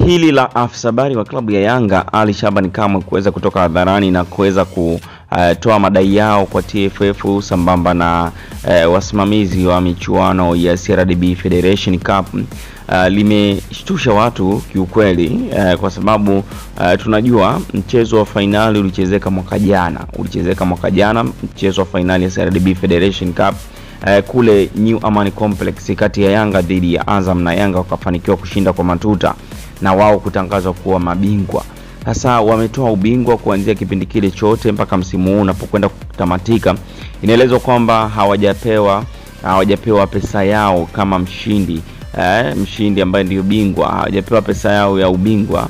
Hili la afisa habari wa klabu ya Yanga Ali Shabani Kamwe kuweza kutoka hadharani na kuweza kutoa madai yao kwa TFF sambamba na wasimamizi wa michuano ya CRDB Federation Cup limeshtusha watu kiukweli, kwa sababu tunajua mchezo wa finali ulichezeka mwaka jana, mchezo wa finali ya CRDB Federation Cup kule New Amani Complex kati ya Yanga dhidi ya Azam, na Yanga wakafanikiwa kushinda kwa matuta na wao kutangazwa kuwa mabingwa. Sasa wametoa ubingwa kuanzia kipindi kile chote mpaka msimu huu unapokwenda kutamatika. Inaelezwa kwamba hawajapewa pesa yao kama mshindi ambaye ndio bingwa, hawajapewa pesa yao ya ubingwa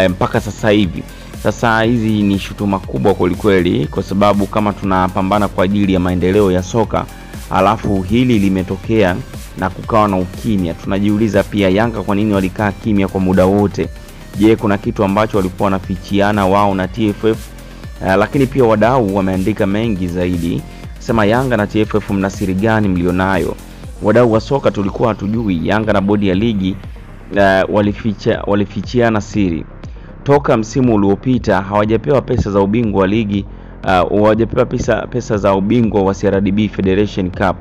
mpaka sasa hivi. Sasa hizi ni shutuma kubwa kweli, kwa sababu kama tunapambana kwa ajili ya maendeleo ya soka alafu hili limetokea na kukawa na ukimya, tunajiuliza pia Yanga kwa nini walikaa kimya kwa muda wote? Je, kuna kitu ambacho walikuwa wanafichiana wao na TFF? Lakini pia wadau wameandika mengi zaidi, sema Yanga na TFF mna siri gani mlionayo? Wadau wa soka tulikuwa hatujui Yanga na bodi ya ligi walifichiana siri. Toka msimu uliopita hawajapewa pesa za ubingwa wa ligi, hawajapewa pesa za ubingwa wa CRDB Federation Cup.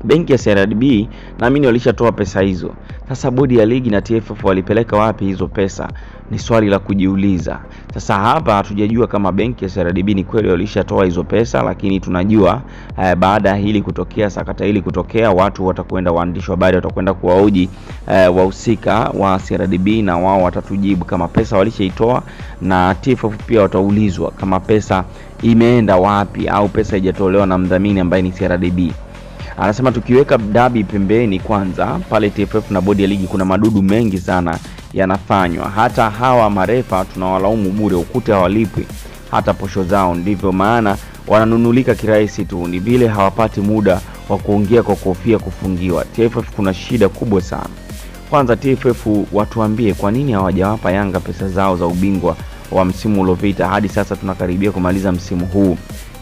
Benki ya CRDB naamini walishatoa pesa hizo. Sasa bodi ya ligi na TFF walipeleka wapi hizo pesa? Ni swali la kujiuliza. Sasa hapa hatujajua kama benki ya CRDB ni kweli walishatoa hizo pesa, lakini tunajua baada ya hili kutokea, sakata hili kutokea, watu watakwenda, waandishi wa habari watakwenda kuwahoji wahusika wa CRDB na wao watatujibu kama pesa walishaitoa, na TFF pia wataulizwa kama pesa imeenda wapi au pesa haijatolewa na mdhamini ambaye ni CRDB. Anasema tukiweka dabi pembeni kwanza, pale TFF na bodi ya ligi kuna madudu mengi sana yanafanywa. Hata hawa marefa tunawalaumu bure, ukute hawalipwi hata posho zao, ndivyo maana wananunulika kirahisi tu, ni vile hawapati muda wa kuongea kwa kofia kufungiwa. TFF kuna shida kubwa sana. Kwanza TFF watuambie kwa nini hawajawapa Yanga pesa zao za ubingwa wa msimu uliopita hadi sasa tunakaribia kumaliza msimu huu.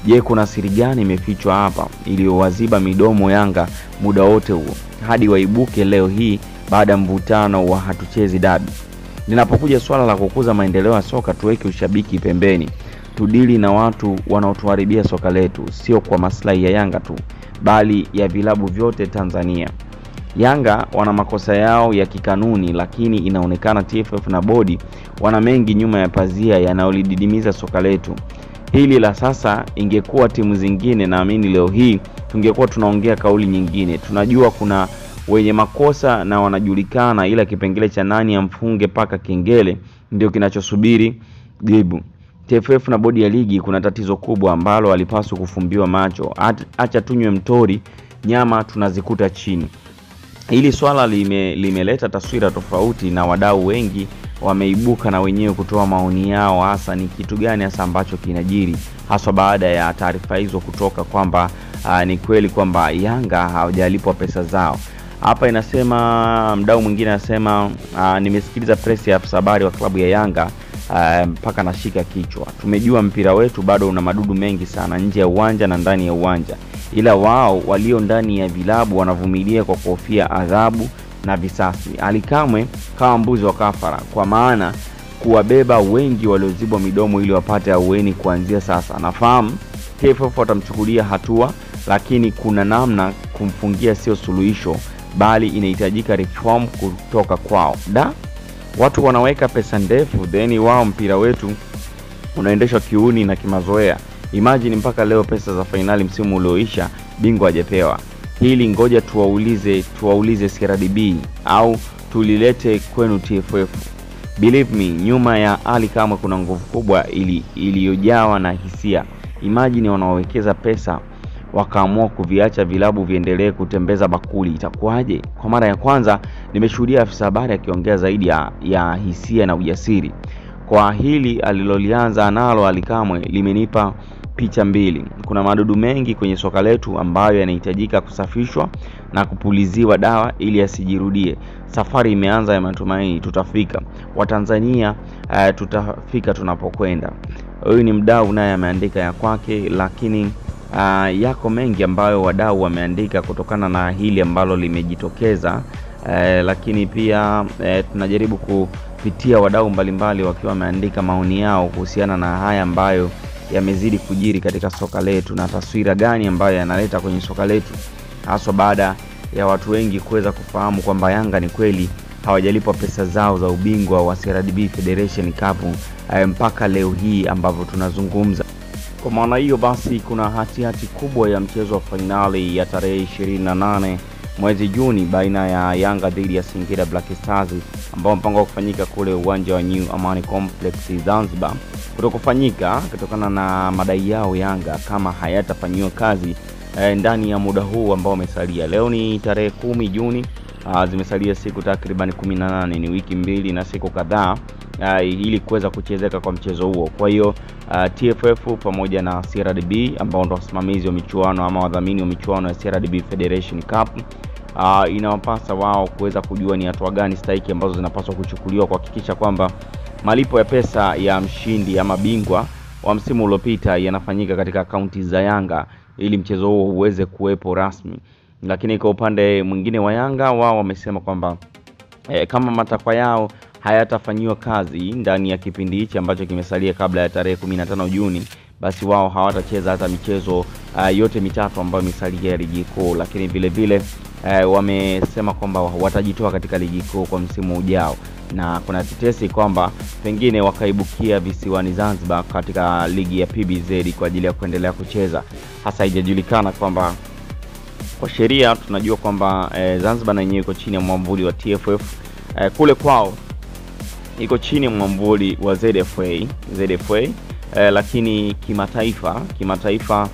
Je, kuna siri gani imefichwa hapa iliyowaziba midomo Yanga muda wote huo hadi waibuke leo hii baada mvutano wa hatuchezi dabi? Linapokuja swala la kukuza maendeleo ya soka, tuweke ushabiki pembeni, tudili na watu wanaotuharibia soka letu, sio kwa maslahi ya Yanga tu bali ya vilabu vyote Tanzania. Yanga wana makosa yao ya kikanuni, lakini inaonekana TFF na bodi wana mengi nyuma ya pazia yanayolididimiza soka letu. Hili la sasa, ingekuwa timu zingine naamini leo hii tungekuwa tunaongea kauli nyingine. Tunajua kuna wenye makosa na wanajulikana, ila kipengele cha nani amfunge paka kengele ndio kinachosubiri jibu. TFF na bodi ya ligi kuna tatizo kubwa ambalo walipaswa kufumbiwa macho. Acha tunywe mtori, nyama tunazikuta chini. Hili swala limeleta taswira tofauti na wadau wengi wameibuka na wenyewe kutoa maoni yao, hasa ni kitu gani hasa ambacho kinajiri, hasa baada ya taarifa hizo kutoka kwamba ni kweli kwamba Yanga hawajalipwa pesa zao. Hapa inasema mdau mwingine anasema nimesikiliza press ya afisa habari wa klabu ya Yanga mpaka nashika kichwa. Tumejua mpira wetu bado una madudu mengi sana nje ya uwanja na ndani ya uwanja, ila wao walio ndani ya vilabu wanavumilia kwa kofia adhabu na visasi. Ali Kamwe kama mbuzi wa kafara, kwa maana kuwabeba wengi waliozibwa midomo ili wapate aweni kuanzia sasa. Nafahamu TFF watamchukulia hatua, lakini kuna namna kumfungia sio suluhisho, bali inahitajika reform kutoka kwao. Watu wanaweka pesa ndefu then wao mpira wetu unaendeshwa kiuni na kimazoea. Imagine mpaka leo pesa za finali msimu ulioisha bingwa hajapewa. Hili ngoja tuwaulize CRDB au tulilete kwenu TFF. Believe me, nyuma ya Ali Kamwe kuna nguvu kubwa iliyojawa na hisia. Imagine wanaowekeza pesa wakaamua kuviacha vilabu viendelee kutembeza bakuli, itakuwaje? Kwa mara ya kwanza nimeshuhudia afisa habari akiongea zaidi ya hisia na ujasiri. Kwa hili alilolianza nalo Ali Kamwe limenipa picha mbili. Kuna madudu mengi kwenye soka letu ambayo yanahitajika kusafishwa na kupuliziwa dawa ili asijirudie. Safari imeanza ya matumaini, tutafika. Watanzania tutafika tunapokwenda. Huyu ni mdau naye ameandika ya kwake, lakini yako mengi ambayo wadau wameandika kutokana na hili ambalo limejitokeza lakini pia tunajaribu kupitia wadau mbalimbali wakiwa wameandika maoni yao kuhusiana na haya ambayo yamezidi kujiri katika soka letu na taswira gani ambayo yanaleta kwenye soka letu, hasa baada ya watu wengi kuweza kufahamu kwamba Yanga ni kweli hawajalipwa pesa zao za ubingwa wa CRDB Federation Cup mpaka leo hii ambavyo tunazungumza. Kwa maana hiyo basi kuna hati kubwa ya mchezo wa finali ya tarehe 28 mwezi Juni baina ya Yanga dhidi ya Singida Black Stars ambao mpango wa kufanyika kule uwanja wa New Amani Complex Zanzibar kutokufanyika kutokana na madai yao Yanga kama hayatafanywa kazi ndani ya muda huu ambao umesalia. Leo ni tarehe 10 Juni, zimesalia siku takriban 18, ni wiki mbili na siku kadhaa ili kuweza kuchezeka kwa mchezo huo. Kwa hiyo TFF pamoja na CRDB ambao ndio wasimamizi wa michuano ama wadhamini wa michuano ya CRDB Federation Cup inawapasa wao kuweza kujua ni hatua gani stahiki ambazo zinapaswa kuchukuliwa kuhakikisha kwamba malipo ya pesa ya mshindi ama bingwa wa msimu uliopita yanafanyika katika akaunti za Yanga ili mchezo huo uweze kuwepo rasmi. Lakini kwa upande mwingine wa Yanga, wao wamesema kwamba kama matakwa yao hayatafanywa kazi ndani ya kipindi hichi ambacho kimesalia kabla ya tarehe 15 Juni, basi wao hawatacheza hata michezo yote mitatu ambayo imesalia ya ligi kuu. Lakini vile vile wamesema kwamba watajitoa katika ligi kuu kwa msimu ujao, na kuna tetesi kwamba pengine wakaibukia visiwani Zanzibar katika ligi ya PBZ kwa ajili ya kuendelea kucheza. Hasa haijajulikana kwamba kwa sheria tunajua kwamba Zanzibar na yenyewe iko chini ya mwamvuli wa TFF, kule kwao iko chini ya mwamvuli wa ZFA, lakini kimataifa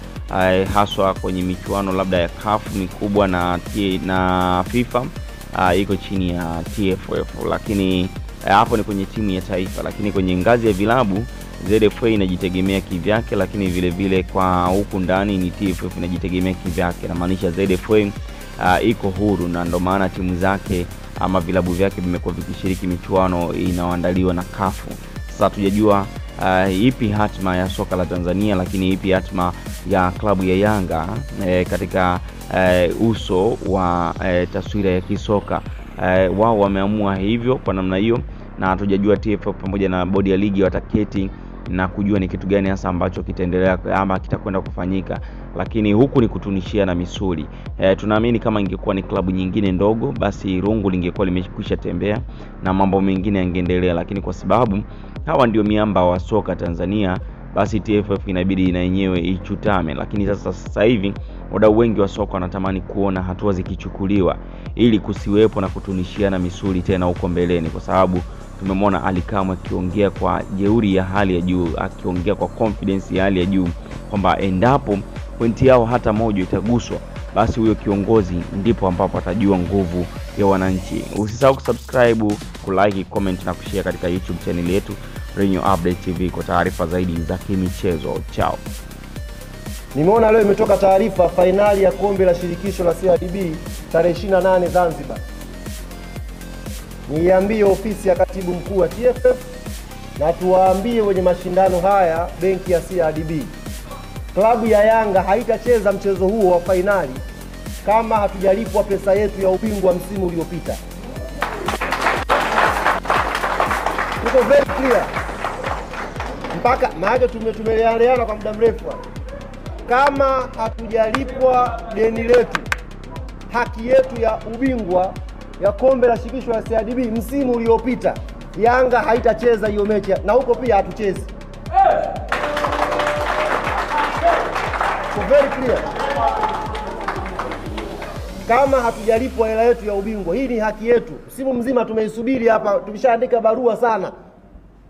haswa kwenye michuano labda ya CAF mikubwa na FIFA iko chini ya TFF, lakini hapo ni kwenye timu ya taifa. Lakini kwenye ngazi ya vilabu ZFA inajitegemea kivyake, lakini vile vile kwa huku ndani ni TFF inajitegemea kivyake. Na maanisha ZFA iko huru, na ndio maana timu zake ama vilabu vyake vimekuwa vikishiriki michuano inayoandaliwa na CAF. Sasa tujajua ipi hatima ya soka la Tanzania, lakini ipi hatima ya klabu ya Yanga katika uso wa taswira ya kisoka. Wao wameamua hivyo kwa namna hiyo, na hatujajua TFF pamoja na bodi ya ligi wataketi na kujua ni kitu gani hasa ambacho kitaendelea ama kitakwenda kufanyika. Lakini huku ni kutunishia na misuli. Tunaamini kama ingekuwa ni klabu nyingine ndogo, basi rungu lingekuwa limekwisha tembea na mambo mengine yangeendelea, lakini kwa sababu hawa ndio miamba wa soka Tanzania, basi TFF inabidi na yenyewe ichutame. Lakini sasa hivi wadau wengi wa soka wanatamani kuona hatua zikichukuliwa ili kusiwepo na kutunishiana misuli tena huko mbeleni, kwa sababu tumemwona Ali Kamwe akiongea kwa jeuri ya hali ya juu, akiongea kwa confidence ya hali ya juu kwamba endapo pointi yao hata moja itaguswa, basi huyo kiongozi ndipo ambapo atajua nguvu ya wananchi. Usisahau kusubscribe, kulike, comment na kushare katika YouTube channel yetu Renyo Update TV kwa taarifa zaidi za kimichezo. Chao. Nimeona leo imetoka taarifa finali ya kombe la shirikisho la CRDB tarehe 28 Zanzibar. Niambie ofisi ya katibu mkuu wa TFF na tuwaambie wenye mashindano haya benki ya CRDB. Klabu ya Yanga haitacheza mchezo huo wa finali kama hatujalipwa pesa yetu ya ubingwa msimu uliopita. Tuko very clear. Mpaka maana tumeleana kwa muda mrefu. Kama hatujalipwa deni letu, haki yetu ya ubingwa ya kombe la shirikisho la CRDB msimu uliopita, Yanga haitacheza hiyo mechi, na huko pia hatuchezi. So very clear. Kama hatujalipwa hela yetu ya ubingwa, hii ni haki yetu. Msimu mzima tumeisubiri hapa, tumeshaandika barua sana.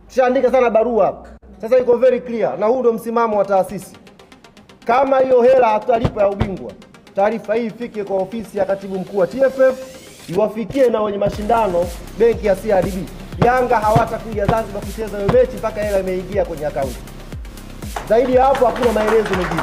Tushaandika sana barua. Sasa iko very clear, na huu ndio msimamo wa taasisi. Kama hiyo hela hatutalipa ya ubingwa, taarifa hii ifike kwa ofisi ya katibu mkuu wa TFF, iwafikie na wenye mashindano benki ya CRDB. Yanga hawatakuja Zanzibar kucheza hiyo mechi mpaka hela imeingia kwenye akaunti. Zaidi ya hapo hakuna maelezo mengine.